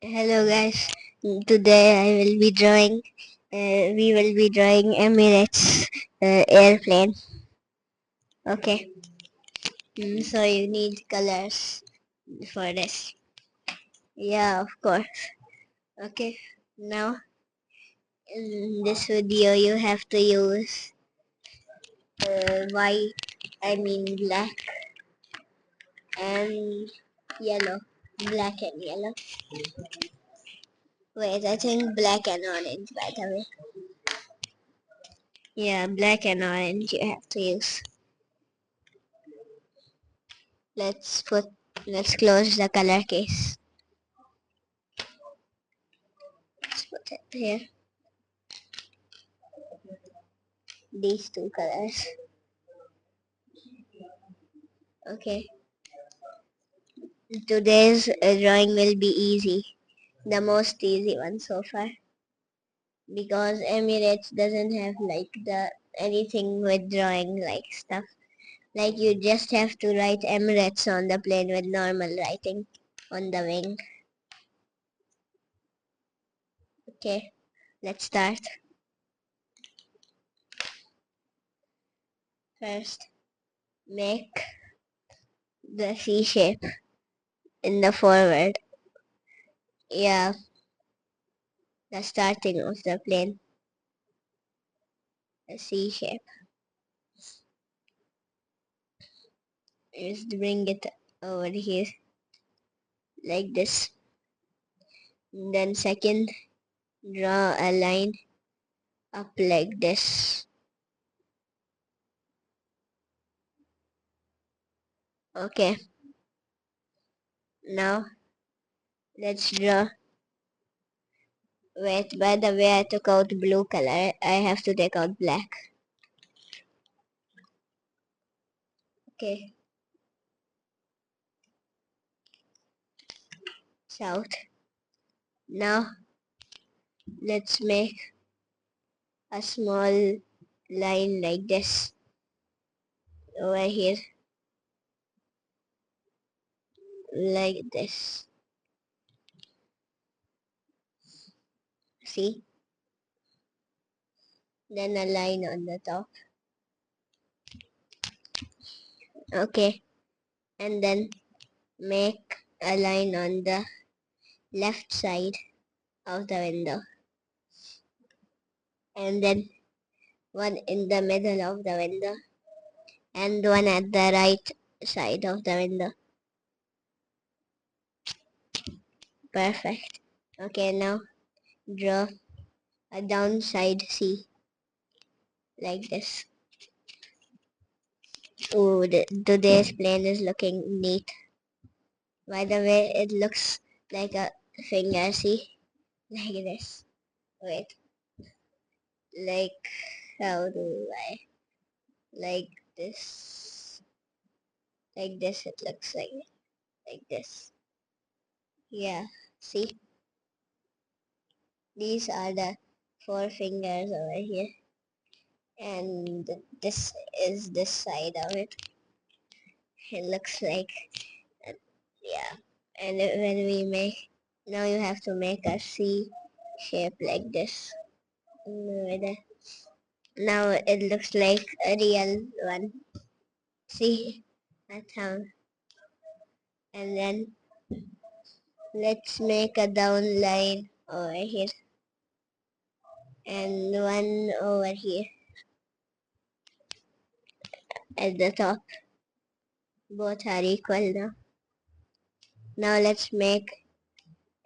Hello guys. Today I will be drawing. We will be drawing Emirates airplane. Okay. So you need colors for this. Yeah, of course. Okay. Now in this video you have to use white. I mean black and yellow. Black and yellow. Wait, I think black and orange by the way. Yeah, black and orange you have to use. Let's put let's close the color case. Let's put it here. These two colors. Okay. Today's drawing will be easy. The most easy one so far. Because Emirates doesn't have like the anything with drawing like stuff. Like you just have to write Emirates on the plane with normal writing on the wing. Okay. Let's start. First, make the C shape in the forward. Yeah, the starting of the plane. A C shape. Just bring it over here like this. Then second, draw a line up like this. Okay. Now let's draw. Wait, by the way, I took out blue color. I have to take out black. Okay. South. Now let's make a small line like this over here, like this. See? Then a line on the top. Okay. And then make a line on the left side of the window, and then one in the middle of the window, and one at the right side of the window. Perfect. Okay, now draw a downside C like this. Oh, today's plane is looking neat. By the way, it looks like a finger, see? Like this. Wait, like, how do I? Like this. Like this, it looks like this. Yeah, see? These are the four fingers over here. And this is this side of it. It looks like, yeah. And when we make, now you have to make a C shape like this. Now it looks like a real one. See? That's how. And then let's make a down line over here. And one over here at the top. Both are equal now. Now let's make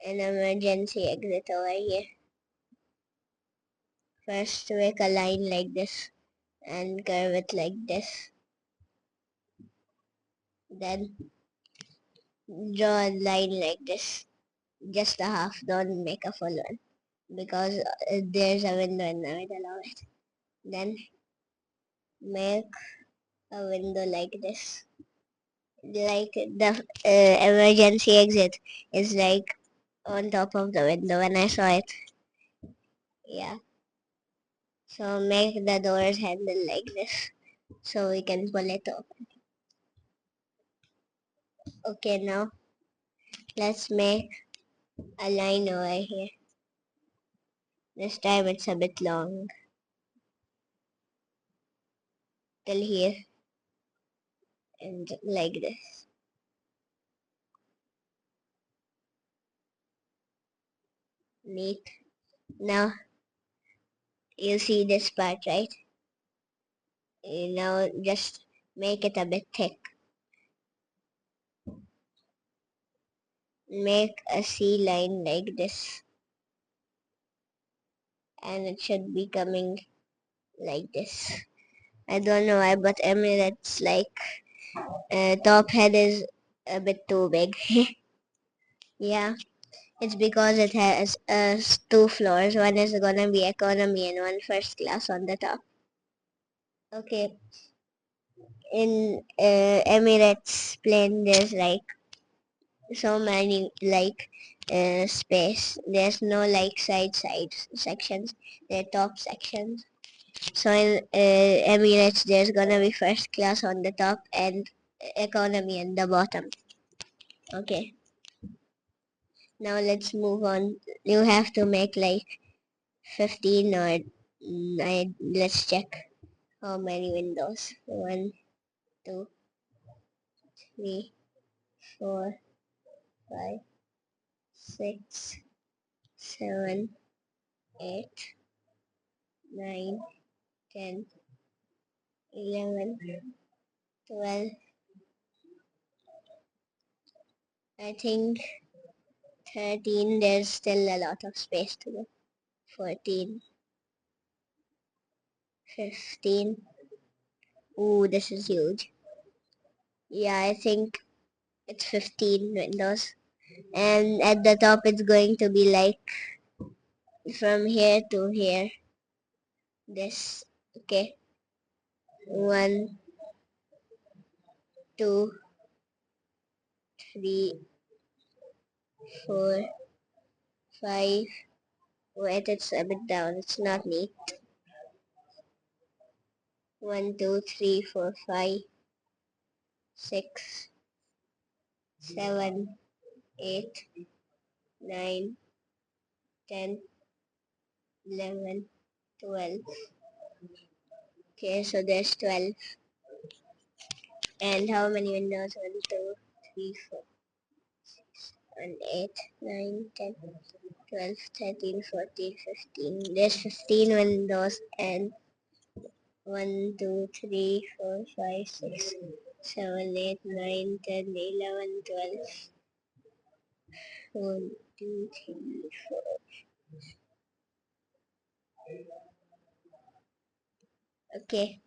an emergency exit over here. First make a line like this and curve it like this. Then draw a line like this. Just a half, don't make a full one. Because there's a window in the middle of it. Then make a window like this. Like the emergency exit is like on top of the window when I saw it. Yeah. So make the doors handle like this so we can pull it open. Okay, now let's make a line over here. This time it's a bit long. Till here. And like this. Neat. Now you see this part, right? Now just make it a bit thick. Make a C line like this. And it should be coming like this. I don't know why, but Emirates top head is a bit too big. Yeah, it's because it has two floors. One is gonna be economy and one first class on the top. Okay, in Emirates plane there's like so many space. There's no like side sections. They're top sections. So in Emirates there's gonna be first class on the top and economy on the bottom. Okay. Now let's move on. You have to make like 15 or let's check how many windows. 1, 2, 3, 4, 5, 6, 7, 8, 9, 10, 11, 12. I think 13. There's still a lot of space to go. 14, 15. Ooh, this is huge. Yeah, I think it's 15 windows. And at the top it's going to be like from here to here. This. Okay. 1, 2, 3, 4, 5. Wait, it's a bit down. It's not neat. 1, 2, 3, 4, 5, 6, 7, 8, 9, 10, 11, 12. Okay, so there's 12. And how many windows? 1, 2, 3, 4, and 8, 9, 10, 12, 13, 14, 15. There's 15 windows and 1, 2, 3, 4, 5, 6, 7, 8, 9, 10, 11, 12. 1, 2, 3, 4. Okay.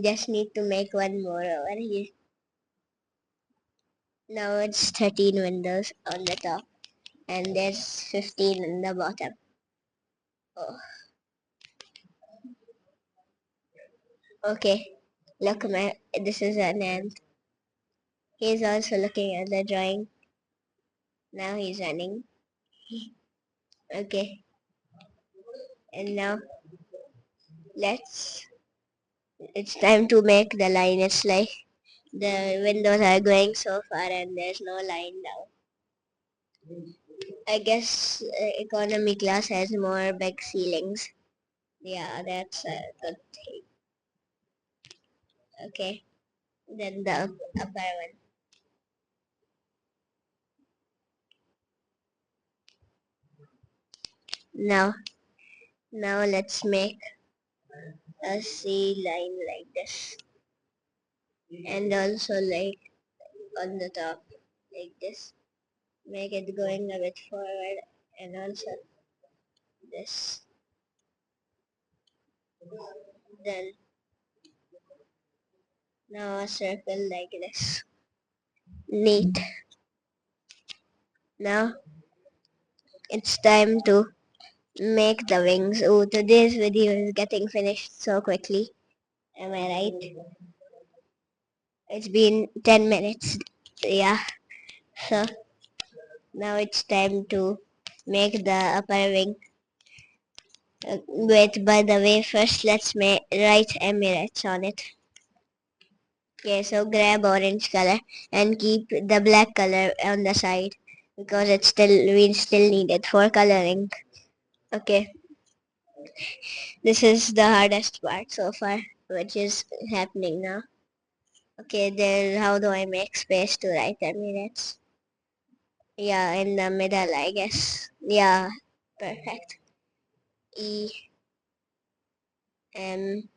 Just need to make one more over here. Now it's 13 windows on the top and there's 15 on the bottom. Oh. Okay. Look, this is an ant. He's also looking at the drawing. Now he's running. Okay. And now it's time to make the line. It's like the windows are going so far and there's no line down. I guess economy class has more big ceilings. Yeah, that's a good thing. Okay. Then the upper one. Now, now let's make a C line like this. And also like on the top, like this. Make it going a bit forward and also this. Then now a circle like this. Neat. Now it's time to make the wings. Oh, today's video is getting finished so quickly. Am I right? It's been 10 minutes. Yeah. So now it's time to make the upper wing. Wait, by the way, first let's write Emirates on it. Okay, so grab orange color and keep the black color on the side because it's still we still need it for coloring. Okay, this is the hardest part so far, which is happening now. Okay, then how do I make space to write Emirates? Yeah, in the middle, I guess. Yeah, perfect. E M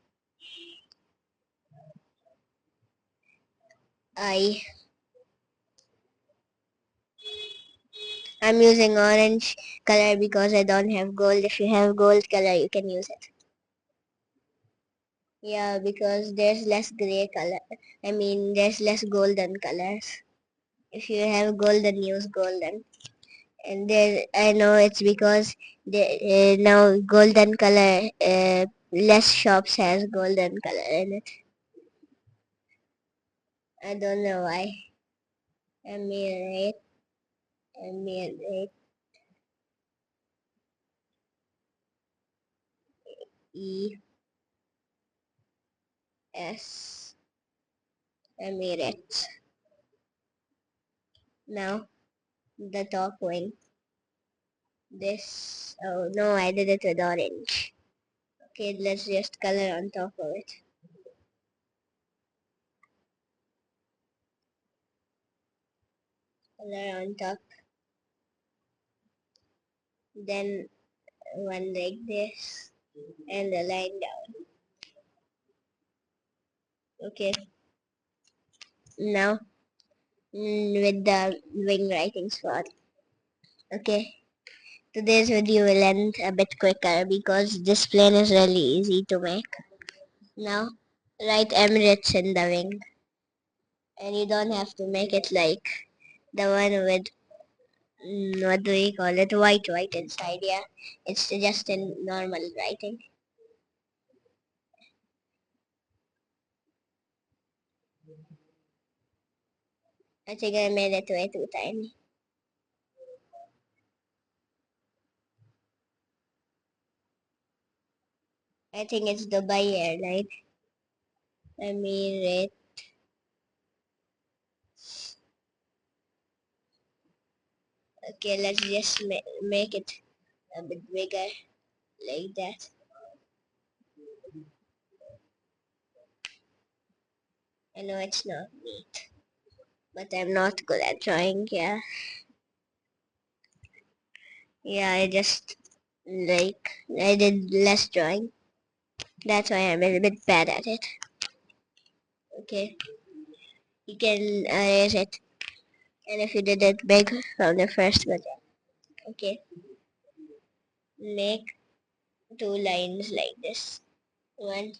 I. I'm using orange color because I don't have gold. If you have gold color, you can use it. Yeah, because there's less gray color. I mean, there's less golden colors. If you have golden, use golden. And there, I know it's because now golden color, less shops has golden color in it. I don't know why. Emirate, Emirate, E S, Emirates. Now the top wing. This. Oh no, I did it with orange. Okay, let's just color on top of it. Color on top. Then one like this and a line down. Okay, now with the wing writing spot. Okay, today's video will end a bit quicker because this plane is really easy to make. Now write Emirates in the wing, and you don't have to make it like the one with what do we call it, white inside. Yeah, it's just in normal writing. I think I made it way too tiny. I think it's Dubai airline. Emirates. Okay, let's just make it a bit bigger like that. I know it's not neat, but I'm not good at drawing. Yeah, yeah. Like I did less drawing. That's why I'm a little bit bad at it. Okay, you can erase it, and if you did it big from the first one, okay, make two lines like this, one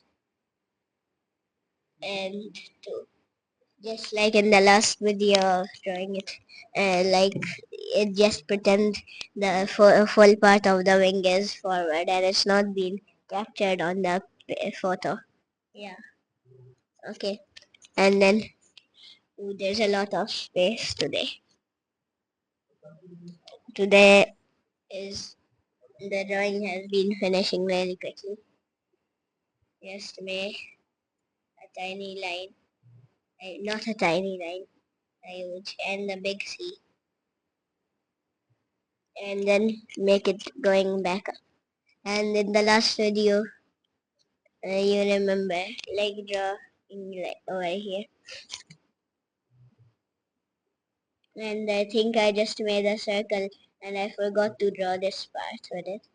and two. Just like in the last video of drawing it, like it just pretend the full part of the wing is forward and it's not been captured on the photo. Yeah. Okay. And then ooh, there's a lot of space today. Today is the drawing has been finishing really quickly. Just make a tiny line, not a tiny line, a huge, and a big C, and then make it going back up. And in the last video, you remember, like draw in like over here. And I think I just made a circle and I forgot to draw this part with it.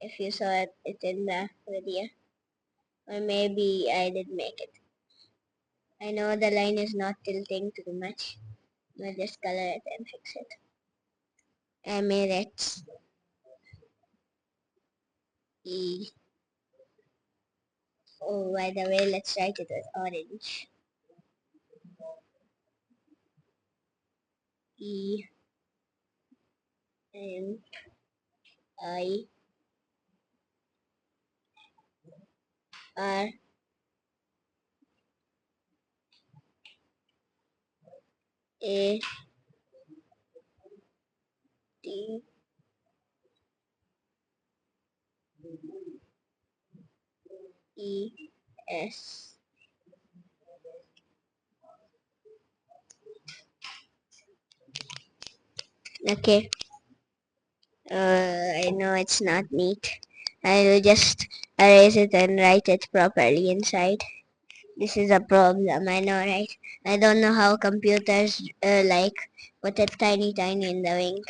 If you saw it in the video. Or maybe I did make it. I know the line is not tilting too much. I'll just color it and fix it. Emirates. E. Oh, by the way, let's write it with orange. E. M. I. R. A. T. E. S. Okay. I know it's not neat. I will just erase it and write it properly inside. This is a problem, I know, right? I don't know how computers like put it tiny tiny in the wing.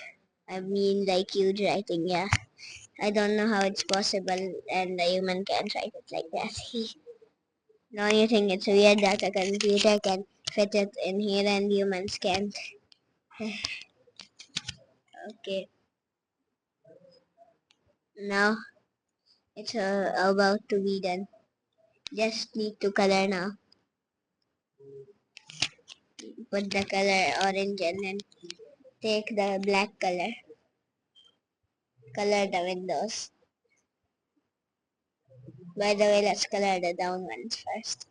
I mean like huge writing, yeah. I don't know how it's possible and a human can't write it like that. Don't you think it's weird that a computer can fit it in here and humans can't? Okay, now it's about to be done. Just need to color now. Put the color orange and then take the black color. Color the windows. By the way, let's color the down ones first.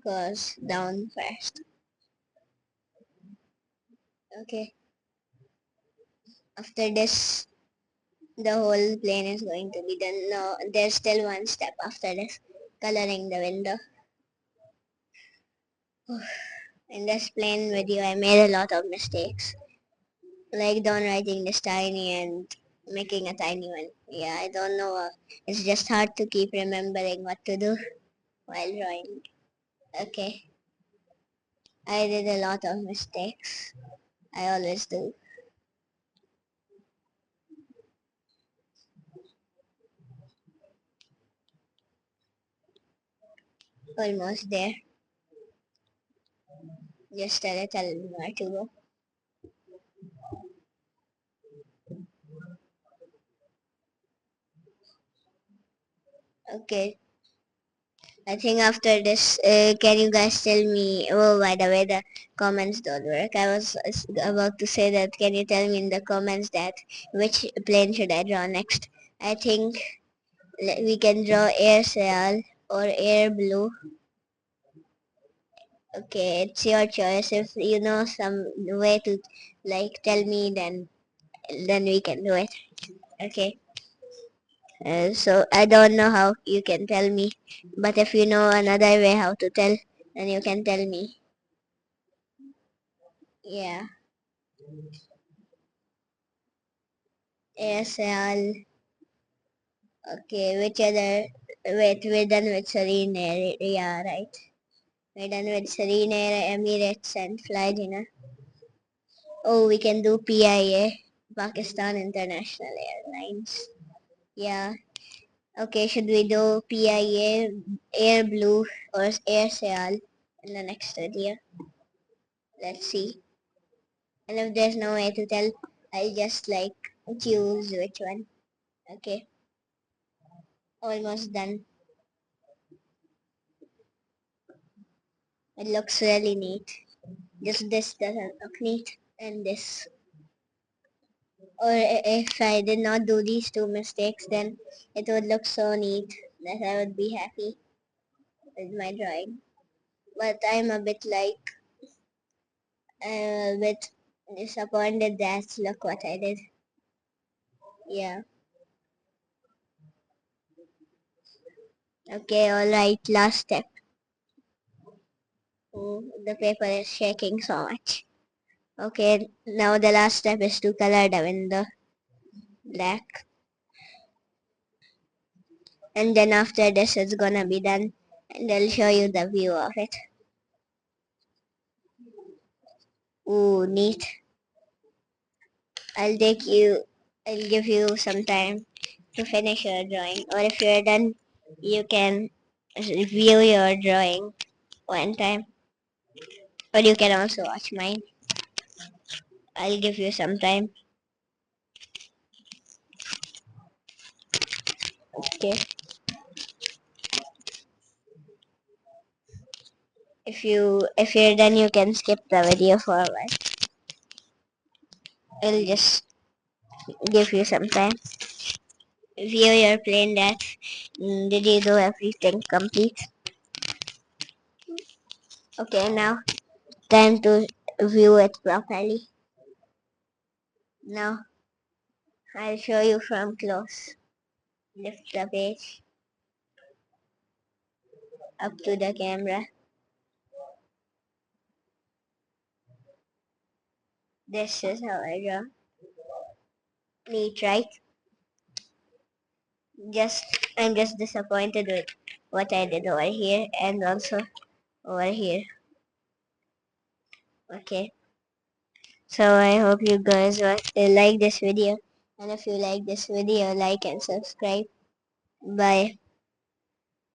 Goes down first. Okay. After this, the whole plane is going to be done. No, there's still one step after this. Coloring the window. In this plane video, I made a lot of mistakes. Like downwriting this tiny and making a tiny one. Yeah, I don't know. It's just hard to keep remembering what to do while drawing. Okay. I did a lot of mistakes. I always do. Almost there. Just a little more to go. Okay. I think after this, can you guys tell me? Oh, by the way, the comments don't work. I was about to say that. Can you tell me in the comments that which plane should I draw next? I think we can draw air sail or air blue. Okay, it's your choice. If you know some way to like tell me, then we can do it. Okay. So I don't know how you can tell me, but if you know another way how to tell, then you can tell me. Yeah. ASL. Okay. Which other? Wait, we're done with Serene Air. Yeah, right. We're done with Serene Air, Emirates, and Fly Dinner. Oh, we can do PIA, Pakistan International Airlines. Yeah. Okay, should we do PIA, Air Blue, or Air Seal in the next video? Let's see. And if there's no way to tell, I'll just like choose which one. Okay, almost done. It looks really neat. Just this doesn't look neat, and this. Or if I did not do these two mistakes, then it would look so neat that I would be happy with my drawing. But I'm a bit like a bit disappointed that look what I did. Yeah. Okay, alright, last step. Oh, the paper is shaking so much. Okay, now the last step is to color the window black. And then after this it's gonna be done. And I'll show you the view of it. Ooh, neat. I'll take you, I'll give you some time to finish your drawing. Or if you're done, you can view your drawing one time. Or you can also watch mine. I'll give you some time. Okay. If you're done, you can skip the video for a while. I'll just give you some time. View your plane that did you do everything complete? Okay, now time to view it properly. Now I'll show you from close. Lift the page up to the camera. This is how I draw. Neat, right? Just I'm just disappointed with what I did over here and also over here. Okay. So I hope you guys like this video. And if you like this video, like and subscribe. Bye.